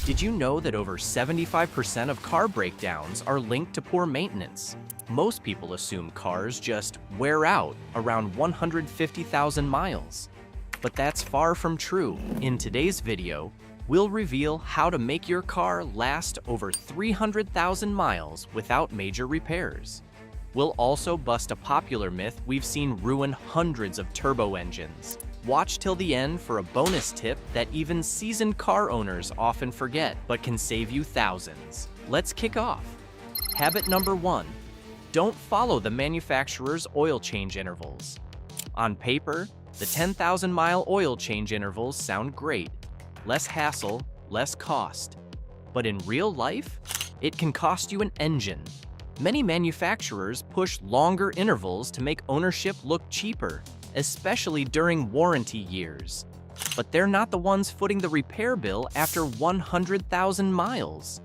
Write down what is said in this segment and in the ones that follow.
Did you know that over 75% of car breakdowns are linked to poor maintenance? Most people assume cars just wear out around 150,000 miles. But that's far from true. In today's video, we'll reveal how to make your car last over 300,000 miles without major repairs. We'll also bust a popular myth we've seen ruin hundreds of turbo engines. Watch till the end for a bonus tip that even seasoned car owners often forget, but can save you thousands. Let's kick off. Habit number 1. Don't follow the manufacturer's oil change intervals. On paper, the 10,000-mile oil change intervals sound great. Less hassle, less cost. But in real life, it can cost you an engine. Many manufacturers push longer intervals to make ownership look cheaper, especially during warranty years. But they're not the ones footing the repair bill after 100,000 miles.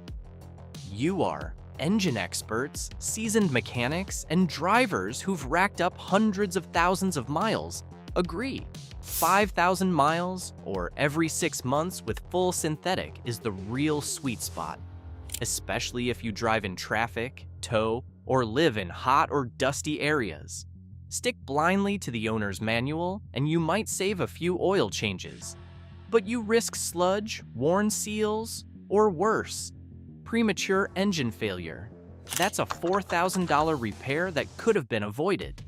You are. Engine experts, seasoned mechanics, and drivers who've racked up hundreds of thousands of miles agree. 5,000 miles or every 6 months with full synthetic is the real sweet spot, especially if you drive in traffic, tow, or live in hot or dusty areas. Stick blindly to the owner's manual and you might save a few oil changes. But you risk sludge, worn seals, or worse, premature engine failure. That's a $4,000 repair that could have been avoided.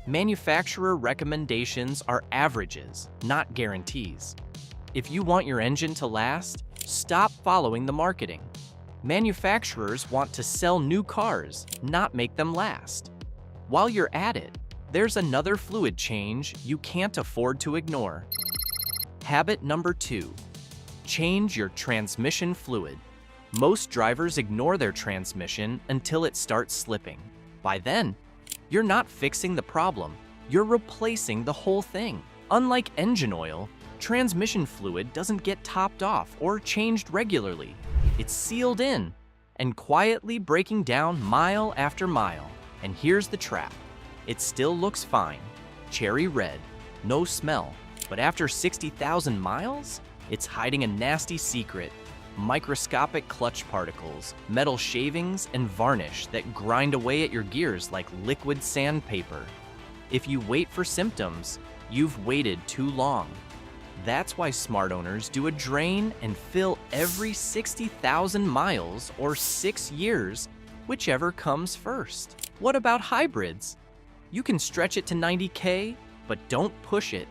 Manufacturer recommendations are averages, not guarantees. If you want your engine to last, stop following the marketing. Manufacturers want to sell new cars, not make them last. While you're at it, there's another fluid change you can't afford to ignore. Habit number 2. Change your transmission fluid. Most drivers ignore their transmission until it starts slipping. By then, you're not fixing the problem, you're replacing the whole thing. Unlike engine oil, transmission fluid doesn't get topped off or changed regularly. It's sealed in and quietly breaking down mile after mile. And here's the trap. It still looks fine, cherry red, no smell, but after 60,000 miles, it's hiding a nasty secret. Microscopic clutch particles, metal shavings, and varnish that grind away at your gears like liquid sandpaper. If you wait for symptoms, you've waited too long. That's why smart owners do a drain and fill every 60,000 miles or 6 years, whichever comes first. What about hybrids? You can stretch it to 90K, but don't push it.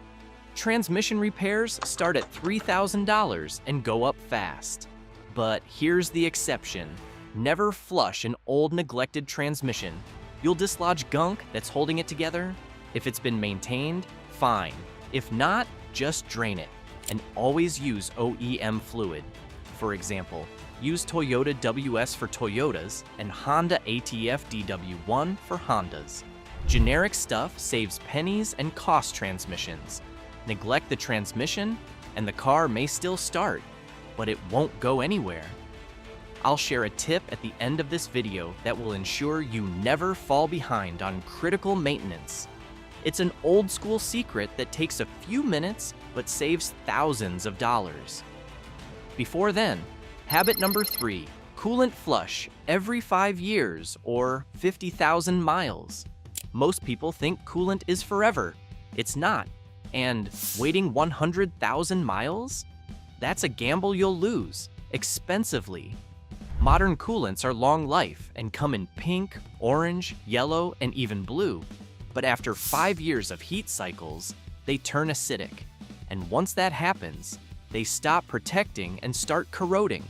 Transmission repairs start at $3,000 and go up fast. But here's the exception. Never flush an old neglected transmission. You'll dislodge gunk that's holding it together. If it's been maintained, fine. If not, just drain it. And always use OEM fluid. For example, use Toyota WS for Toyotas and Honda ATF DW1 for Hondas. Generic stuff saves pennies and costs transmissions. Neglect the transmission, and the car may still start, but it won't go anywhere. I'll share a tip at the end of this video that will ensure you never fall behind on critical maintenance. It's an old school secret that takes a few minutes but saves thousands of dollars. Before then, habit number 3, coolant flush every 5 years or 50,000 miles. Most people think coolant is forever. It's not. And waiting 100,000 miles? That's a gamble you'll lose, expensively. Modern coolants are long life and come in pink, orange, yellow, and even blue. But after 5 years of heat cycles, they turn acidic. And once that happens, they stop protecting and start corroding.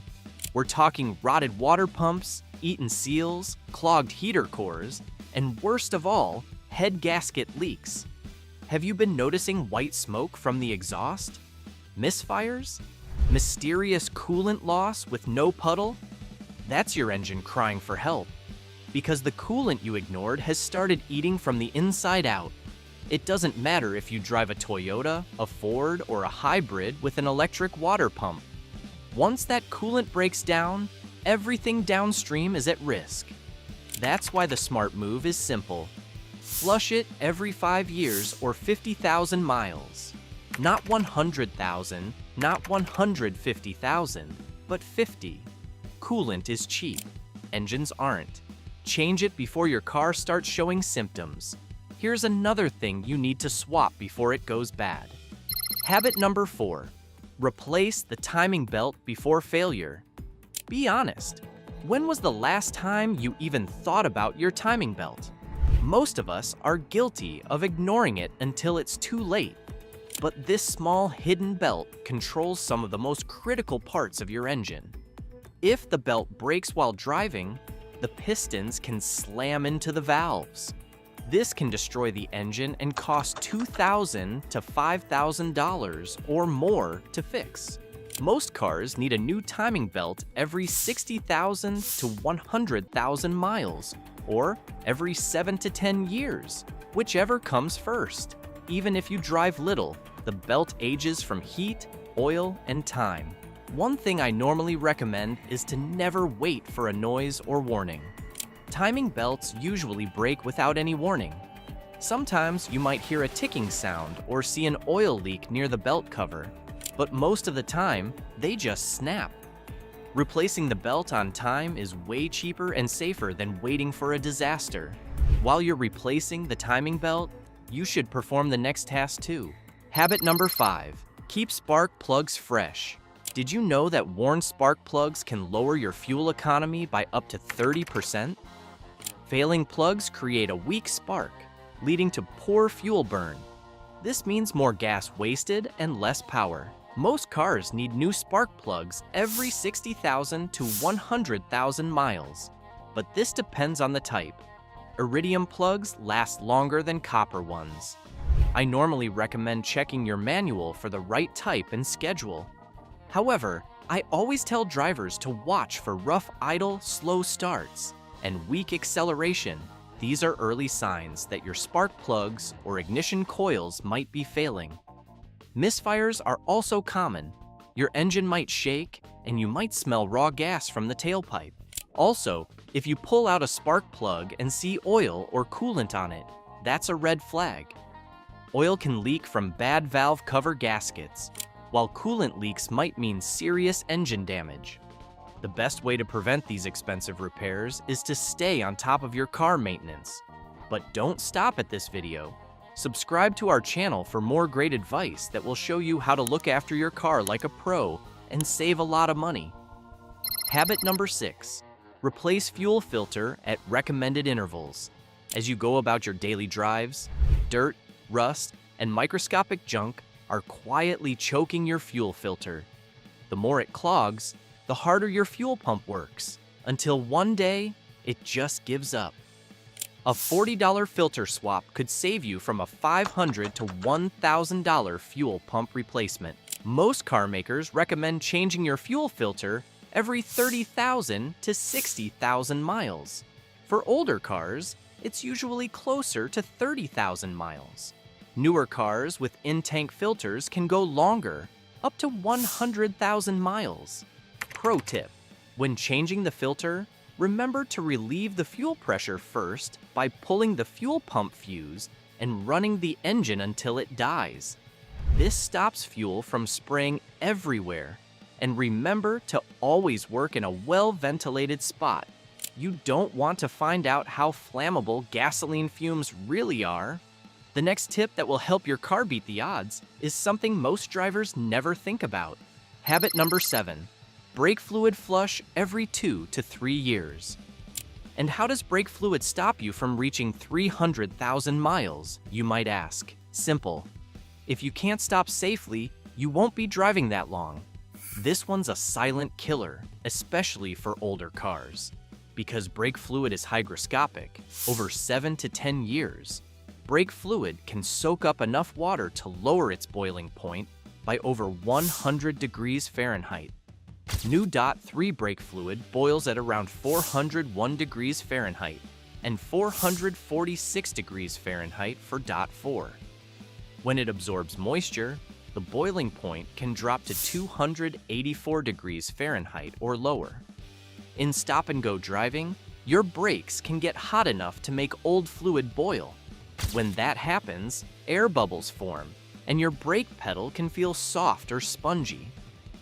We're talking rotted water pumps, eaten seals, clogged heater cores, and worst of all, head gasket leaks. Have you been noticing white smoke from the exhaust? Misfires? Mysterious coolant loss with no puddle? That's your engine crying for help. Because the coolant you ignored has started eating from the inside out. It doesn't matter if you drive a Toyota, a Ford, or a hybrid with an electric water pump. Once that coolant breaks down, everything downstream is at risk. That's why the smart move is simple. Flush it every 5 years or 50,000 miles. Not 100,000, not 150,000, But 50. Coolant is cheap. Engines aren't. Change it before your car starts showing symptoms. Here's another thing you need to swap before it goes bad. Habit number 4. Replace the timing belt before failure. Be honest. When was the last time you even thought about your timing belt? Most of us are guilty of ignoring it until it's too late. But this small hidden belt controls some of the most critical parts of your engine. If the belt breaks while driving, the pistons can slam into the valves. This can destroy the engine and cost $2,000 to $5,000 or more to fix. Most cars need a new timing belt every 60,000 to 100,000 miles, or every 7 to 10 years, whichever comes first. Even if you drive little, the belt ages from heat, oil, and time. One thing I normally recommend is to never wait for a noise or warning. Timing belts usually break without any warning. Sometimes you might hear a ticking sound or see an oil leak near the belt cover, but most of the time, they just snap. Replacing the belt on time is way cheaper and safer than waiting for a disaster. While you're replacing the timing belt, you should perform the next task too. Habit number 5. Keep spark plugs fresh. Did you know that worn spark plugs can lower your fuel economy by up to 30%? Failing plugs create a weak spark, leading to poor fuel burn. This means more gas wasted and less power. Most cars need new spark plugs every 60,000 to 100,000 miles, but this depends on the type. Iridium plugs last longer than copper ones. I normally recommend checking your manual for the right type and schedule. However, I always tell drivers to watch for rough idle, slow starts, and weak acceleration. These are early signs that your spark plugs or ignition coils might be failing. Misfires are also common. Your engine might shake, and you might smell raw gas from the tailpipe. Also, if you pull out a spark plug and see oil or coolant on it, that's a red flag. Oil can leak from bad valve cover gaskets, while coolant leaks might mean serious engine damage. The best way to prevent these expensive repairs is to stay on top of your car maintenance. But don't stop at this video. Subscribe to our channel for more great advice that will show you how to look after your car like a pro and save a lot of money. Habit number 6. Replace fuel filter at recommended intervals. As you go about your daily drives, dirt, rust, and microscopic junk are quietly choking your fuel filter. The more it clogs, the harder your fuel pump works, until one day, it just gives up. A $40 filter swap could save you from a $500 to $1,000 fuel pump replacement. Most car makers recommend changing your fuel filter every 30,000 to 60,000 miles. For older cars, it's usually closer to 30,000 miles. Newer cars with in-tank filters can go longer, up to 100,000 miles. Pro tip: when changing the filter, remember to relieve the fuel pressure first by pulling the fuel pump fuse and running the engine until it dies. This stops fuel from spraying everywhere. And remember to always work in a well-ventilated spot. You don't want to find out how flammable gasoline fumes really are. The next tip that will help your car beat the odds is something most drivers never think about. Habit number 7. Brake fluid flush every 2 to 3 years. And how does brake fluid stop you from reaching 300,000 miles, you might ask? Simple. If you can't stop safely, you won't be driving that long. This one's a silent killer, especially for older cars. Because brake fluid is hygroscopic, over 7 to 10 years, brake fluid can soak up enough water to lower its boiling point by over 100 degrees Fahrenheit. New DOT 3 brake fluid boils at around 401 degrees Fahrenheit and 446 degrees Fahrenheit for DOT 4. When it absorbs moisture, the boiling point can drop to 284 degrees Fahrenheit or lower. In stop-and-go driving, your brakes can get hot enough to make old fluid boil. When that happens, air bubbles form, and your brake pedal can feel soft or spongy.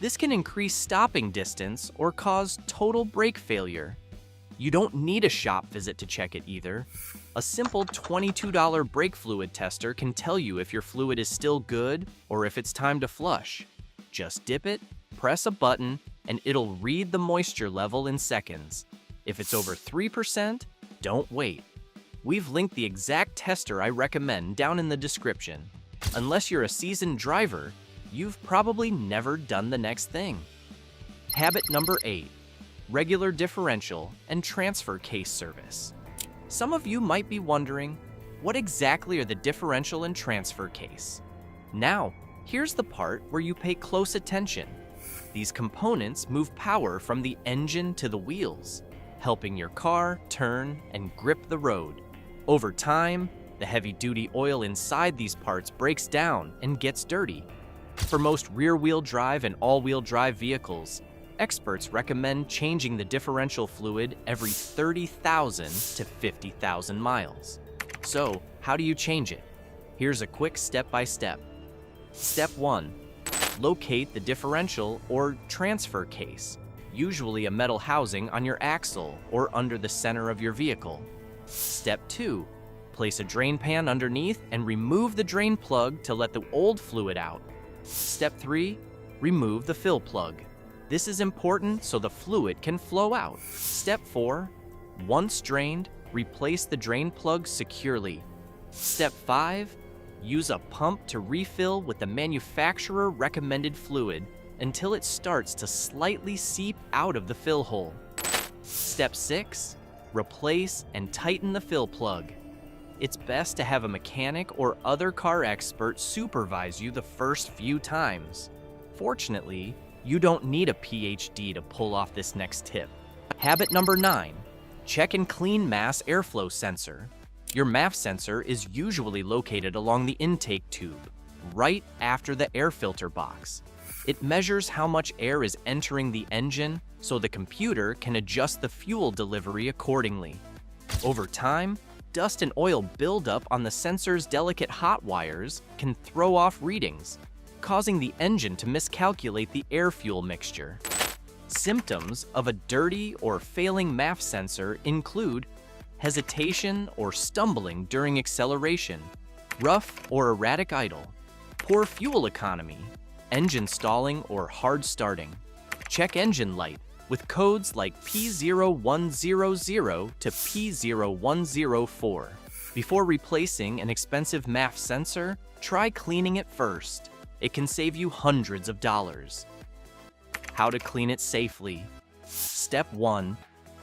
This can increase stopping distance or cause total brake failure. You don't need a shop visit to check it either. A simple $22 brake fluid tester can tell you if your fluid is still good or if it's time to flush. Just dip it, press a button, and it'll read the moisture level in seconds. If it's over 3%, don't wait. We've linked the exact tester I recommend down in the description. Unless you're a seasoned driver, you've probably never done the next thing. Habit number 8, regular differential and transfer case service. Some of you might be wondering, what exactly are the differential and transfer case? Now, here's the part where you pay close attention. These components move power from the engine to the wheels, helping your car turn and grip the road. Over time, the heavy-duty oil inside these parts breaks down and gets dirty. For most rear-wheel drive and all-wheel drive vehicles, experts recommend changing the differential fluid every 30,000 to 50,000 miles. So, how do you change it? Here's a quick step-by-step. Step 1. Locate the differential or transfer case, usually a metal housing on your axle or under the center of your vehicle. Step 2. Place a drain pan underneath and remove the drain plug to let the old fluid out. Step 3. Remove the fill plug. This is important so the fluid can flow out. Step 4. Once drained, replace the drain plug securely. Step 5. Use a pump to refill with the manufacturer recommended fluid until it starts to slightly seep out of the fill hole. Step 6. Replace and tighten the fill plug. It's best to have a mechanic or other car expert supervise you the first few times. Fortunately, you don't need a PhD to pull off this next tip. Habit number 9. Check and clean mass airflow sensor. Your MAF sensor is usually located along the intake tube, right after the air filter box. It measures how much air is entering the engine so the computer can adjust the fuel delivery accordingly. Over time, dust and oil buildup on the sensor's delicate hot wires can throw off readings, causing the engine to miscalculate the air-fuel mixture. Symptoms of a dirty or failing MAF sensor include hesitation or stumbling during acceleration, rough or erratic idle, poor fuel economy, engine stalling or hard starting. Check engine light with codes like P0100 to P0104. Before replacing an expensive MAF sensor, try cleaning it first. It can save you hundreds of dollars. How to clean it safely. Step 1.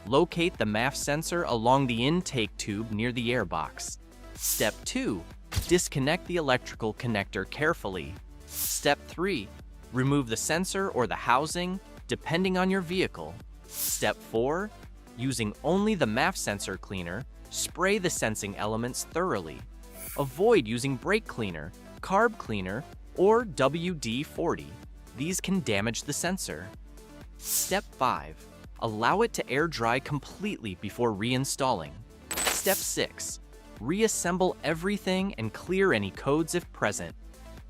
Locate the MAF sensor along the intake tube near the airbox. Step 2. Disconnect the electrical connector carefully. Step 3. Remove the sensor or the housing, depending on your vehicle. Step 4. Using only the MAF sensor cleaner, spray the sensing elements thoroughly. Avoid using brake cleaner, carb cleaner, or WD-40. These can damage the sensor. Step 5. Allow it to air dry completely before reinstalling. Step 6. Reassemble everything and clear any codes if present.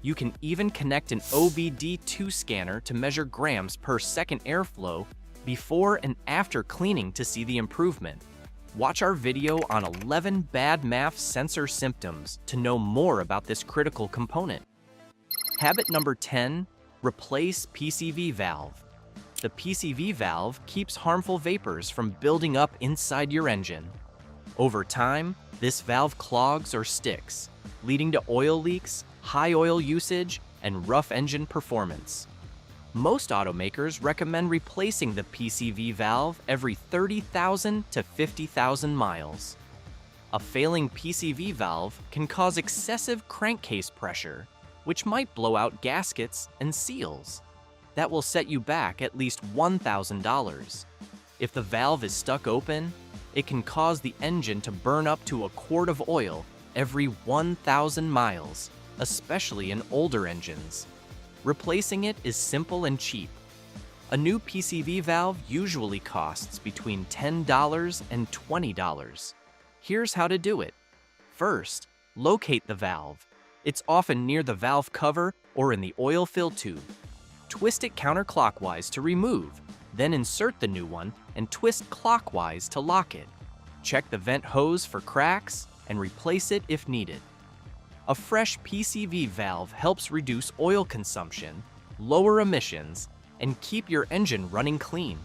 You can even connect an OBD2 scanner to measure grams per second airflow before and after cleaning to see the improvement. Watch our video on 11 bad MAF sensor symptoms to know more about this critical component. Habit number 10. Replace PCV valve. The PCV valve keeps harmful vapors from building up inside your engine. Over time, this valve clogs or sticks, leading to oil leaks, high oil usage, and rough engine performance. Most automakers recommend replacing the PCV valve every 30,000 to 50,000 miles. A failing PCV valve can cause excessive crankcase pressure, which might blow out gaskets and seals. That will set you back at least $1,000. If the valve is stuck open, it can cause the engine to burn up to a quart of oil every 1,000 miles, especially in older engines. Replacing it is simple and cheap. A new PCV valve usually costs between $10 and $20. Here's how to do it. First, locate the valve. It's often near the valve cover or in the oil fill tube. Twist it counterclockwise to remove, then insert the new one and twist clockwise to lock it. Check the vent hose for cracks and replace it if needed. A fresh PCV valve helps reduce oil consumption, lower emissions, and keep your engine running clean.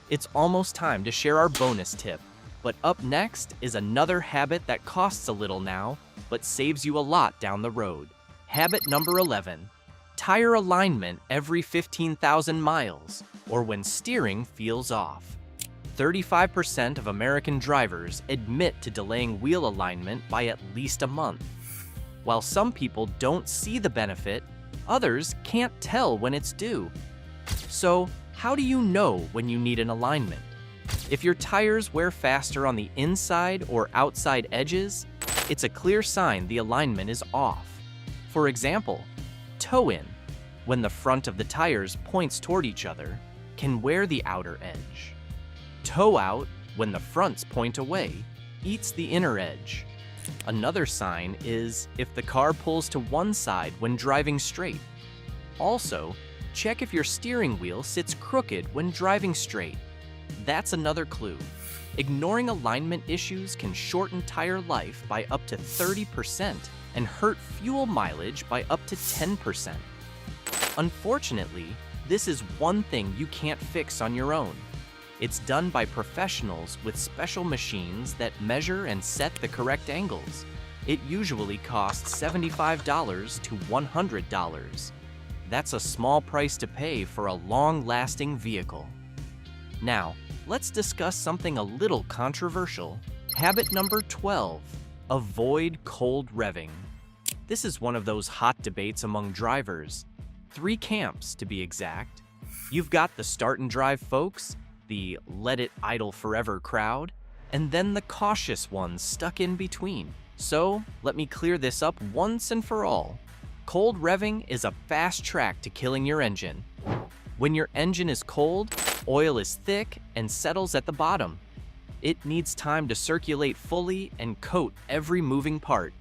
It's almost time to share our bonus tip, but up next is another habit that costs a little now, but saves you a lot down the road. Habit number 11, tire alignment every 15,000 miles, or when steering feels off. 35% of American drivers admit to delaying wheel alignment by at least a month. While some people don't see the benefit, others can't tell when it's due. So, how do you know when you need an alignment? If your tires wear faster on the inside or outside edges, it's a clear sign the alignment is off. For example, toe-in, when the front of the tires points toward each other, can wear the outer edge. Toe-out, when the fronts point away, eats the inner edge. Another sign is if the car pulls to one side when driving straight. Also, check if your steering wheel sits crooked when driving straight. That's another clue. Ignoring alignment issues can shorten tire life by up to 30% and hurt fuel mileage by up to 10%. Unfortunately, this is one thing you can't fix on your own. It's done by professionals with special machines that measure and set the correct angles. It usually costs $75 to $100. That's a small price to pay for a long-lasting vehicle. Now, let's discuss something a little controversial. Habit number 12, avoid cold revving. This is one of those hot debates among drivers. 3 camps, to be exact. You've got the start and drive folks, the let it idle forever crowd, and then the cautious ones stuck in between. So, let me clear this up once and for all. Cold revving is a fast track to killing your engine. When your engine is cold, oil is thick and settles at the bottom. It needs time to circulate fully and coat every moving part.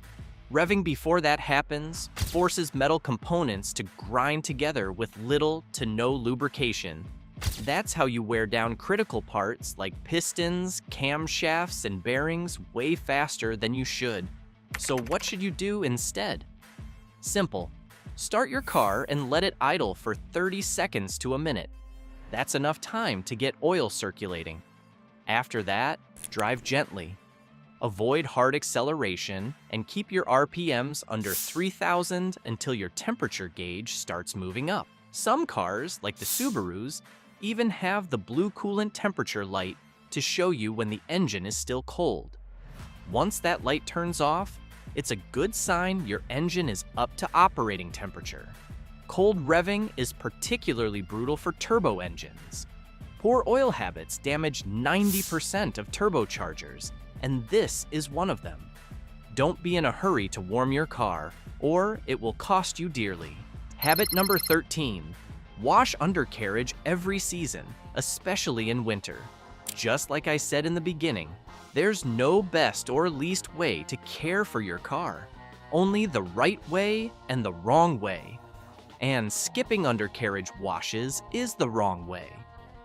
Revving before that happens forces metal components to grind together with little to no lubrication. That's how you wear down critical parts like pistons, camshafts, and bearings way faster than you should. So what should you do instead? Simple. Start your car and let it idle for 30 seconds to a minute. That's enough time to get oil circulating. After that, drive gently. Avoid hard acceleration and keep your RPMs under 3,000 until your temperature gauge starts moving up. Some cars, like the Subarus, even have the blue coolant temperature light to show you when the engine is still cold. Once that light turns off, it's a good sign your engine is up to operating temperature. Cold revving is particularly brutal for turbo engines. Poor oil habits damage 90% of turbochargers, and this is one of them. Don't be in a hurry to warm your car, or it will cost you dearly. Habit number 13. Wash undercarriage every season, especially in winter. Just like I said in the beginning, there's no best or least way to care for your car. Only the right way and the wrong way. And skipping undercarriage washes is the wrong way.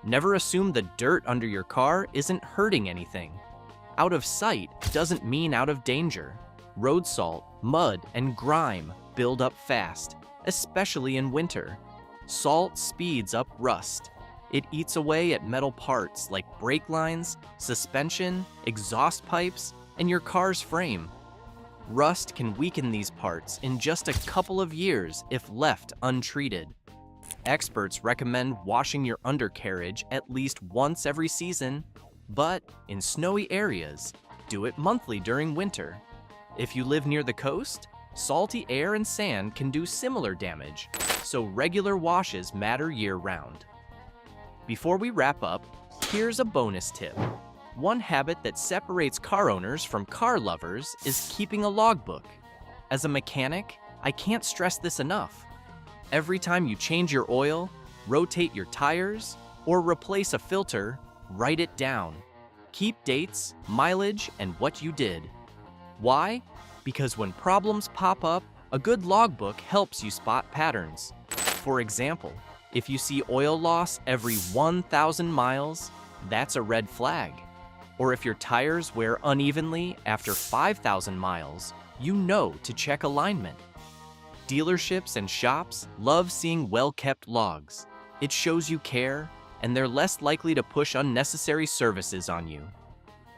Never assume the dirt under your car isn't hurting anything. Out of sight doesn't mean out of danger. Road salt, mud, and grime build up fast, especially in winter. Salt speeds up rust. It eats away at metal parts like brake lines, suspension, exhaust pipes, and your car's frame. Rust can weaken these parts in just a couple of years if left untreated. Experts recommend washing your undercarriage at least once every season, but in snowy areas, do it monthly during winter. If you live near the coast, salty air and sand can do similar damage, so regular washes matter year-round. Before we wrap up, here's a bonus tip. One habit that separates car owners from car lovers is keeping a logbook. As a mechanic, I can't stress this enough. Every time you change your oil, rotate your tires, or replace a filter, write it down. Keep dates, mileage, and what you did. Why? Because when problems pop up, a good logbook helps you spot patterns. For example, If you see oil loss every 1,000 miles, that's a red flag. Or if your tires wear unevenly after 5,000 miles, you know to check alignment. Dealerships and shops love seeing well-kept logs. It shows you care, and they're less likely to push unnecessary services on you.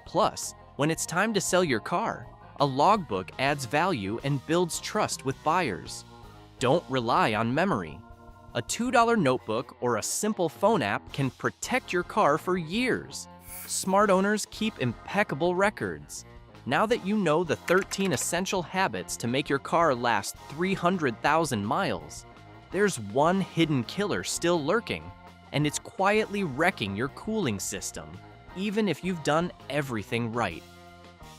Plus, when it's time to sell your car, a logbook adds value and builds trust with buyers. Don't rely on memory. A $2 notebook or a simple phone app can protect your car for years. Smart owners keep impeccable records. Now that you know the 13 essential habits to make your car last 300,000 miles, there's one hidden killer still lurking, and it's quietly wrecking your cooling system, even if you've done everything right.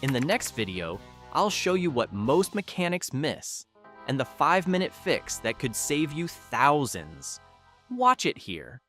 In the next video, I'll show you what most mechanics miss, and the 5-minute fix that could save you thousands. Watch it here.